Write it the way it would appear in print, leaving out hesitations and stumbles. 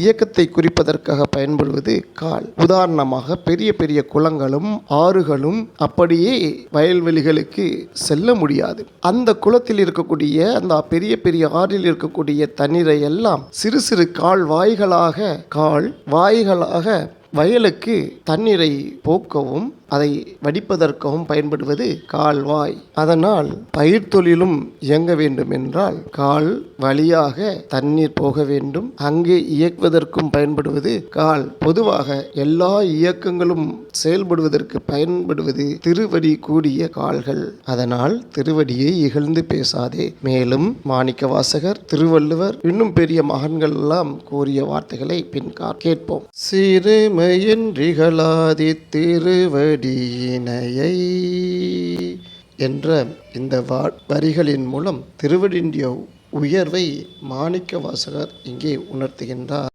இயக்கத்தை குறிப்பதற்காக பயன்படுவது கால். உதாரணமாக பெரிய பெரிய குளங்களும் ஆறுகளும் அப்படியே வயல்வெளிகளுக்கு செல்ல முடியாது. அந்த குளத்தில் இருக்கக்கூடிய அந்த பெரிய பெரிய ஆறில் இருக்கக்கூடிய தண்ணீரை எல்லாம் சிறு சிறு கால் வாய்களாக வயலுக்கு தண்ணீரை போக்கவும் அதை வடிப்பதற்கவும் பயன்படுவது கால்வாய். அதனால் பயிர் தொழிலும் இயங்க வேண்டும் என்றால் கால் வழியாக தண்ணீர் போக வேண்டும். அங்கே இயக்குவதற்கும் பயன்படுவது கால். பொதுவாக எல்லா இயக்கங்களும் செயல்படுவதற்கு பயன்படுவது திருவடி கூடிய கால்கள். அதனால் திருவடியை இகழ்ந்து பேசாதே. மேலும் மாணிக்கவாசகர், திருவள்ளுவர், இன்னும் பெரிய மகான்கள் எல்லாம் கூறிய வார்த்தைகளை பின் கேட்போம். சிறுமையின்றிகழாதி திருவடி இணையை என்ற இந்த வரிகளின் மூலம் திருவடியின் உயர்வை மாணிக்கவாசகர் இங்கே உணர்த்துகின்றார்.